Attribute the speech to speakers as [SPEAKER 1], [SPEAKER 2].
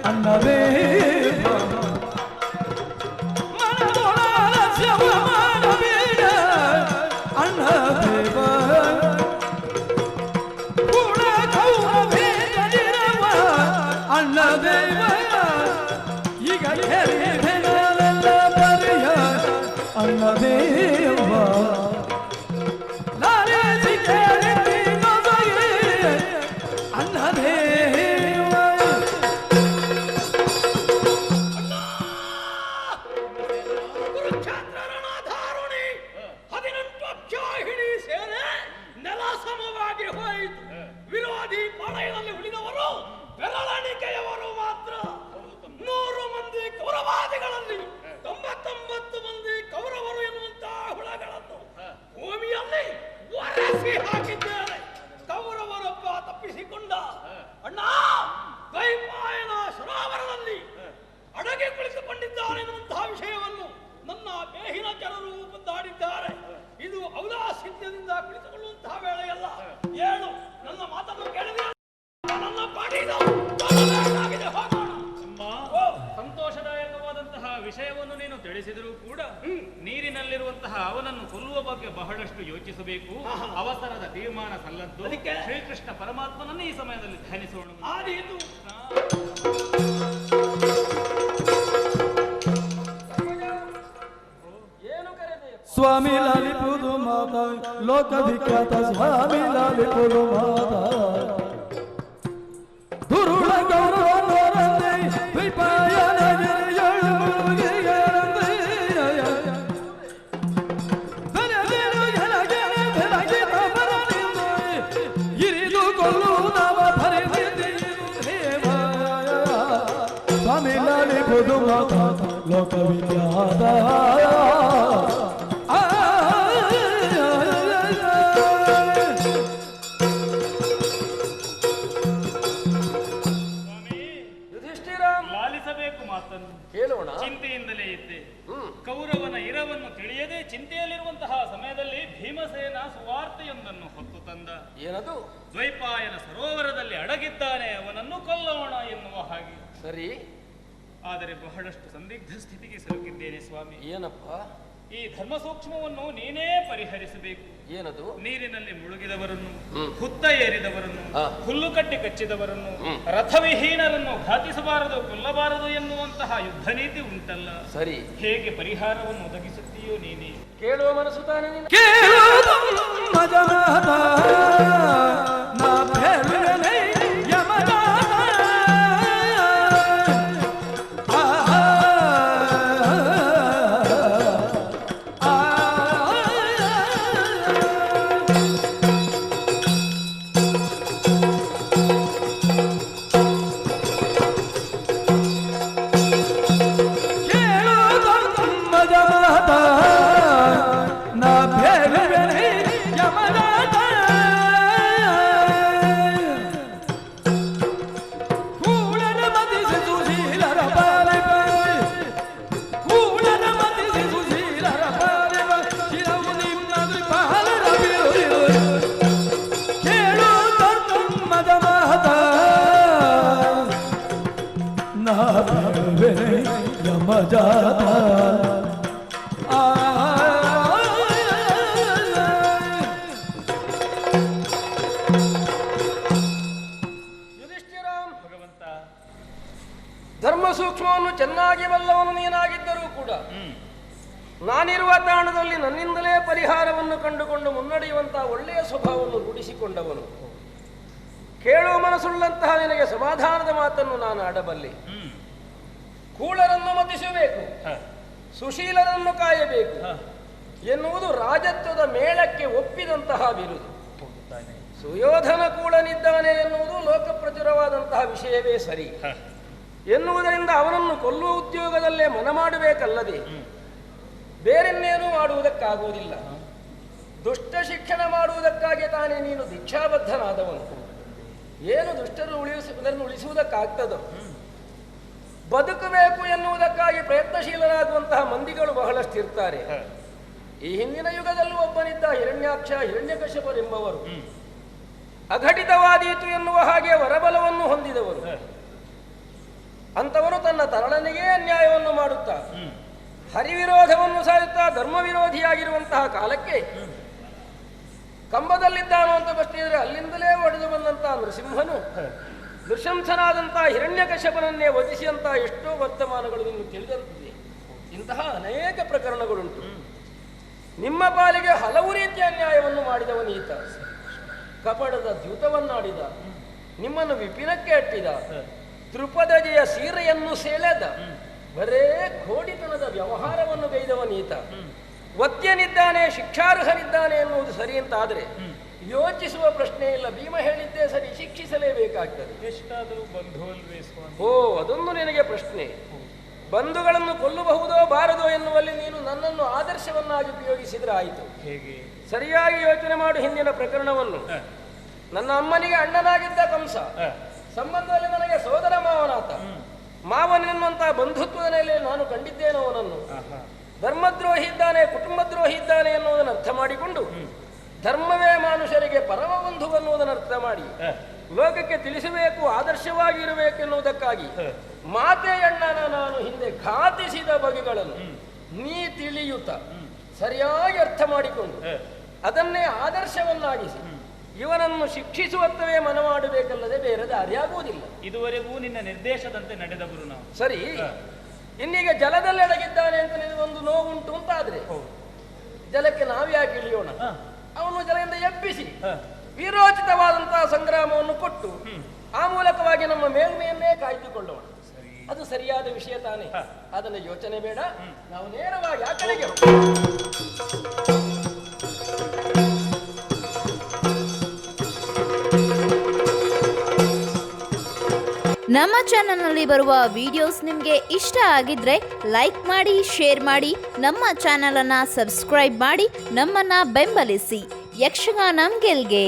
[SPEAKER 1] ಅನ್ನವೇ ಮನದೊಳಾಲಸ್ಯವ ಮಾಡಬೇಡ ಅನ್ನದೇವ ಕೂಡ ಕೌರವೇಗನಿರವ ಅನ್ನದೇವ ಈಗ ಹೇಳಿದೆನಲ್ಲ ಬರೆಯ ಅನ್ನದೇವ ಲಾಲಿಸಿ ಕೇಳಿದ್ದಿ ನೊಸಗೆ ಅನ್ನದೇವ
[SPEAKER 2] ಕುರುಕ್ಷೇತ್ರ ರಣಧಾರುಣಿ 18 ಅಕ್ಷಾಹಿಣಿ ಸೇನೆ ನೆಲ ಸಮವಾಗಿ ಹೋಯಿತು. ವಿರೋಧಿ ಪಾಳೆಯದಲ್ಲಿ ಉಳಿದವರು ಬೆರಳೆಣಿಕೆಯವರು ಮಾತ್ರ. 100 ಮಂದಿ ಕೌರವಾದಿಗಳಲ್ಲಿ 99 ಮಂದಿ ಕೌರವರು ಎನ್ನುವಂತಹ ಹುಳಗಳನ್ನು ಭೂಮಿಯಲ್ಲಿ ಒರೆಸಿ ಹಾಕಿದ್ದಾರೆ. ಕೌರವರೊಬ್ಬ ತಪ್ಪಿಸಿಕೊಂಡ. ಅಣ್ಣ ದ್ವೈಪಾಯನ ಸರೋವರದಲ್ಲಿ ಅಡಗಿ ಕುಳಿತುಕೊಂಡಿದ್ದಾನೆ ಎನ್ನುವಂತಹ ವಿಷಯವನ್ನು ನನ್ನ ಬೇಹಿನ ಜನರು ಮುಂದಾಡಿದ್ದಾರೆ. ಇದು ಔದಾಸೀನ್ಯದಿಂದ ಕುಳಿತುಕೊಳ್ಳುವಂತಹ ವೇಳೆಯಲ್ಲ. ಏಳು ನನ್ನ ಮಾತನ್ನು ಕೇಳಿದೆ ನನ್ನ ಪಾಡಿದ ಹೋಗೋಣ.
[SPEAKER 3] ಸಂತೋಷದಾಯಕವಾದಂತಹ ವಿಷಯವನ್ನು ನೀನು ತಿಳಿಸಿದರೂ ಕೂಡ ನೀರಿನಲ್ಲಿರುವಂತಹ ಅವನನ್ನು ಕೊಲ್ಲುವ ಬಗ್ಗೆ ಬಹಳಷ್ಟು ಯೋಚಿಸಬೇಕು. ಅವಸರದ ತೀರ್ಮಾನ ಸಲ್ಲದ್ದು. ಶ್ರೀಕೃಷ್ಣ ಪರಮಾತ್ಮನನ್ನು ಈ ಸಮಯದಲ್ಲಿ ಧ್ಯಾನಿಸೋಣ.
[SPEAKER 2] ಆದೀತು.
[SPEAKER 1] ಸ್ವಾಮಿ ಲಾಲಿಪುದು ಮಾತಾ ಲೋಕವಿಖ್ಯಾತ ಸ್ವಾಮಿ ಲಾಲಿಪುದು ಮಾತಾ ದುರುಳ ಗೌರವರೇ ದ್ವೈಪಾಯನ ಗಿರಿಯಳು ಮುಳುಗಿಗರಂತೆ ದರೆದಿರು ಎಲಗೆನೆ ಬೆಳಗಿದ ಬರಲಿಂದು ಇರಿದು ಕೊಲ್ಲುವುದವ ಭರಿಸಿದ್ದೀರು ದೇವ ಸ್ವಾಮಿ ಲಾಲಿಪುದು ಮಾತಾ ಲೋಕವಿಖ್ಯಾತ
[SPEAKER 2] ಹೇಳೋಣ.
[SPEAKER 3] ಚಿಂತೆಯಿಂದಲೇ ಇದ್ದೆ. ಕೌರವನ ಇರವನ್ನು ತಿಳಿಯದೆ ಚಿಂತೆಯಲ್ಲಿರುವಂತಹ ಸಮಯದಲ್ಲಿ ಭೀಮಸೇನ ಸುವಾರ್ತೆಯೊಂದನ್ನು ಹೊತ್ತು ತಂದ.
[SPEAKER 2] ಏನದು?
[SPEAKER 3] ದ್ವೈಪಾಯನ ಸರೋವರದಲ್ಲಿ ಅಡಗಿದ್ದಾನೆ, ಅವನನ್ನು ಕೊಲ್ಲೋಣ ಎನ್ನುವ ಹಾಗೆ.
[SPEAKER 2] ಸರಿ,
[SPEAKER 3] ಆದರೆ ಬಹಳಷ್ಟು ಸಂದಿಗ್ಧ ಸ್ಥಿತಿಗೆ ಸಿಲುಕಿದ್ದೇನೆ ಸ್ವಾಮಿ.
[SPEAKER 2] ಏನಪ್ಪ?
[SPEAKER 3] ಈ ಧರ್ಮ ಸೂಕ್ಷ್ಮವನ್ನು ನೀನೇ ಪರಿಹರಿಸಬೇಕು.
[SPEAKER 2] ಏನದು?
[SPEAKER 3] ನೀರಿನಲ್ಲಿ ಮುಳುಗಿದವರನ್ನು, ಹುತ್ತ ಏರಿದವರನ್ನು, ಹುಲ್ಲು ಕಟ್ಟಿ ಕಚ್ಚಿದವರನ್ನು, ರಥವಿಹೀನರನ್ನು ಘಾತಿಸಬಾರದು, ಕೊಲ್ಲಬಾರದು ಎನ್ನುವಂತಹ ಯುದ್ಧ ನೀತಿ ಉಂಟಲ್ಲ.
[SPEAKER 2] ಸರಿ,
[SPEAKER 3] ಹೇಗೆ ಪರಿಹಾರವನ್ನು ಒದಗಿಸುತ್ತೀಯೋ ನೀನೇ.
[SPEAKER 2] ಕೇಳುವ ಮನಸ್ಸು ತಾನೇ ನಿನ್ನ. ಧರ್ಮ ಸೂಕ್ಷ್ಮವನ್ನು ಚೆನ್ನಾಗಿ ಬಲ್ಲವನು ನೀನಾಗಿದ್ದರೂ ಕೂಡ ನಾನಿರುವ ತಾಣದಲ್ಲಿ ನನ್ನಿಂದಲೇ ಪರಿಹಾರವನ್ನು ಕಂಡುಕೊಂಡು ಮುನ್ನಡೆಯುವಂತಹ ಒಳ್ಳೆಯ ಸ್ವಭಾವವನ್ನು ರೂಢಿಸಿಕೊಂಡವನು. ಕೇಳುವ ಮನಸ್ಸುಳ್ಳಂತಹ ನಿನಗೆ ಸಮಾಧಾನದ ಮಾತನ್ನು ನಾನು ಆಡಬಲ್ಲೆ. ಕೂಳರನ್ನು ಮತಿಸಬೇಕು, ಸುಶೀಲರನ್ನು ಕಾಯಬೇಕು ಎನ್ನುವುದು ರಾಜತ್ವದ ಮೇಳಕ್ಕೆ ಒಪ್ಪಿದಂತಹ ಬಿರುದು. ಸುಯೋಧನ ಕೂಳನಿದ್ದಾನೆ ಎನ್ನುವುದು ಲೋಕಪ್ರಚುರವಾದಂತಹ ವಿಷಯವೇ ಸರಿ ಎನ್ನುವುದರಿಂದ ಅವನನ್ನು ಕೊಲ್ಲುವ ಉದ್ಯೋಗದಲ್ಲೇ ಮನ ಮಾಡಬೇಕಲ್ಲದೆ ಬೇರೆನ್ನೇನೂ ಮಾಡುವುದಕ್ಕಾಗುವುದಿಲ್ಲ. ದುಷ್ಟ ಶಿಕ್ಷಣ ಮಾಡುವುದಕ್ಕಾಗಿ ತಾನೇ ನೀನು ದೀಕ್ಷಾಬದ್ಧನಾದವನು. ಏನು ದುಷ್ಟರು ಉಳಿಸುವುದಕ್ಕಾಗ್ತದೋ? ಬದುಕಬೇಕು ಎನ್ನುವುದಕ್ಕಾಗಿ ಪ್ರಯತ್ನಶೀಲರಾಗುವಂತಹ ಮಂದಿಗಳು ಬಹಳಷ್ಟು ಇರ್ತಾರೆ. ಈ ಹಿಂದಿನ ಯುಗದಲ್ಲೂ ಒಬ್ಬನಿದ್ದ ಹಿರಣ್ಯಾಕ್ಷ ಹಿರಣ್ಯಕಶ್ಯಪರೆಂಬವರು ಅಘಟಿತವಾದೀತು ಎನ್ನುವ ಹಾಗೆ ವರಬಲವನ್ನು ಹೊಂದಿದವರು ಅಂತವರು ತನ್ನ ತರಳನಿಗೆ ಅನ್ಯಾಯವನ್ನು ಮಾಡುತ್ತಾ ಹರಿವಿರೋಧವನ್ನು ಸಾರುತ್ತಾ ಧರ್ಮ ವಿರೋಧಿಯಾಗಿರುವಂತಹ ಕಾಲಕ್ಕೆ ಕಂಬದಲ್ಲಿದ್ದಾನೋ ಅಂತ ಬಷ್ಟಿದ್ರೆ ಅಲ್ಲಿಂದಲೇ ಒಡೆದು ಬಂದಂತಹ ನೃಸಿಂಹನು ನೃಶಂಸನಾದಂತಹ ಹಿರಣ್ಯಕಶ್ಯಪನನ್ನೇ ವಧಿಸಿದಂತ ಎಷ್ಟೋ ವರ್ತಮಾನಗಳು ನಿಮಗೆ ತಿಳಿದಂತಿದೆ. ಇಂತಹ ಅನೇಕ ಪ್ರಕರಣಗಳುಂಟು. ನಿಮ್ಮ ಪಾಲಿಗೆ ಹಲವು ರೀತಿಯ ಅನ್ಯಾಯವನ್ನು ಮಾಡಿದವನೀತ. ಕಪಟದ ದ್ಯೂತವನ್ನಾಡಿದ, ನಿಮ್ಮನ್ನು ವಿಪಿನಕ್ಕೆ ಅಟ್ಟಿದ, ದ್ರುಪದಜೆಯ ಸೀರೆಯನ್ನು ಸೆಳೆದ, ಬರೇ ಕೋಡಿತನದ ವ್ಯವಹಾರವನ್ನು ಗೈದವನೀತ. ವತ್ಯನಿದ್ದಾನೆ, ಶಿಕ್ಷಾರ್ಹನಿದ್ದಾನೆ ಎನ್ನುವುದು ಸರಿ ಅಂತಾದರೆ ಯೋಚಿಸುವ ಪ್ರಶ್ನೆ ಇಲ್ಲ. ಭೀಮ ಹೇಳಿದ್ದೇ ಸರಿ, ಶಿಕ್ಷಿಸಲೇಬೇಕಾಗ್ತದೆ.
[SPEAKER 3] ಎಷ್ಟಾದರೂ ಬಂಧುವಲ್ವೇ ಸ್ವಾಮಿ?
[SPEAKER 2] ಓ, ಅದೊಂದು ನಿನಗೆ ಪ್ರಶ್ನೆ. ಬಂಧುಗಳನ್ನು ಕೊಲ್ಲಬಹುದೋ ಬಾರದೋ ಎನ್ನುವಲ್ಲಿ ನೀನು ನನ್ನನ್ನು ಆದರ್ಶವನ್ನಾಗಿ ಉಪಯೋಗಿಸಿದ್ರೆ ಆಯಿತು.
[SPEAKER 3] ಹೇಗೆ?
[SPEAKER 2] ಸರಿಯಾಗಿ ಯೋಚನೆ ಮಾಡು ಹಿಂದಿನ ಪ್ರಕರಣವನ್ನು. ನನ್ನ ಅಮ್ಮನಿಗೆ ಅಣ್ಣನಾಗಿದ್ದ ಕಂಸ, ಸಂಬಂಧದಲ್ಲಿ ನನಗೆ ಸೋದರ ಮಾವನಾತ. ಮಾವನೆನ್ನುವಂತಹ ಬಂಧುತ್ವದ ನೆಲೆಯಲ್ಲಿ ನಾನು ಕಂಡಿದ್ದೇನೆ ಅವನನ್ನು. ಧರ್ಮದ್ರೋಹಿ ಇದ್ದಾನೆ, ಕುಟುಂಬದ್ರೋಹಿ ಇದ್ದಾನೆ ಎನ್ನುವುದನ್ನು ಅರ್ಥ ಮಾಡಿಕೊಂಡು ಧರ್ಮವೇ ಮನುಷ್ಯರಿಗೆ ಪರಮ ಬಂಧುವನ್ನುವುದನ್ನು ಅರ್ಥ ಮಾಡಿ ಲೋಕಕ್ಕೆ ತಿಳಿಸಬೇಕು, ಆದರ್ಶವಾಗಿರಬೇಕೆನ್ನುವುದಕ್ಕಾಗಿ ಮಾತೆ ಅಣ್ಣನ ನಾನು ಹಿಂದೆ ಘಾತಿಸಿದ ಬಗೆಗಳನ್ನು ನೀ ತಿಳಿಯುತ್ತ ಸರಿಯಾಗಿ ಅರ್ಥ ಮಾಡಿಕೊಂಡು ಅದನ್ನೇ ಆದರ್ಶವನ್ನಾಗಿಸಿ ಇವನನ್ನು ಶಿಕ್ಷಿಸುವತ್ತವೇ ಮನಮಾಡಬೇಕಲ್ಲದೆ ಬೇರೆ ದಾರಿಯಾಗುವುದಿಲ್ಲ.
[SPEAKER 3] ಇದುವರೆಗೂ ನಿನ್ನ ನಿರ್ದೇಶದಂತೆ ನಡೆದವರು ನಾವು.
[SPEAKER 2] ಸರಿ, ಇನ್ನೀಗ ಜಲದಲ್ಲಿ ಅಡಗಿದ್ದಾನೆ ಅಂತ ನಿನಗೊಂದು ನೋವುಂಟು ಅಂತಾದ್ರೆ ಜಲಕ್ಕೆ ನಾವ್ಯಾಕೆ ಇಳಿಯೋಣ? ಅವನು ಜಲದಿಂದ ಎಬ್ಬಿಸಿ ವೀರೋಚಿತವಾದಂತಹ ಸಂಗ್ರಾಮವನ್ನು ಕೊಟ್ಟು ಆ ಮೂಲಕವಾಗಿ ನಮ್ಮ ಮೇಲ್ಮೆಯನ್ನೇ ಕಾಯ್ದುಕೊಳ್ಳೋಣ. ಅದು ಸರಿಯಾದ ವಿಷಯ ತಾನೇ. ಅದನ್ನು ಯೋಚನೆ ಬೇಡ, ನಾವು ನೇರವಾಗಿ ಆ ಕಡೆಗೆ
[SPEAKER 4] ನಮ್ಮ ಚಾನಲ್ನಲ್ಲಿ ಬರುವ ವಿಡಿಯೋಸ್ ನಿಮಗೆ ಇಷ್ಟ ಆಗಿದ್ರೆ ಲೈಕ್ ಮಾಡಿ, ಶೇರ್ ಮಾಡಿ, ನಮ್ಮ ಚಾನಲನ್ನು ಸಬ್ಸ್ಕ್ರೈಬ್ ಮಾಡಿ ನಮ್ಮನ್ನು ಬೆಂಬಲಿಸಿ. ಯಕ್ಷಗಾನ ಗೆಲ್ಗೆ.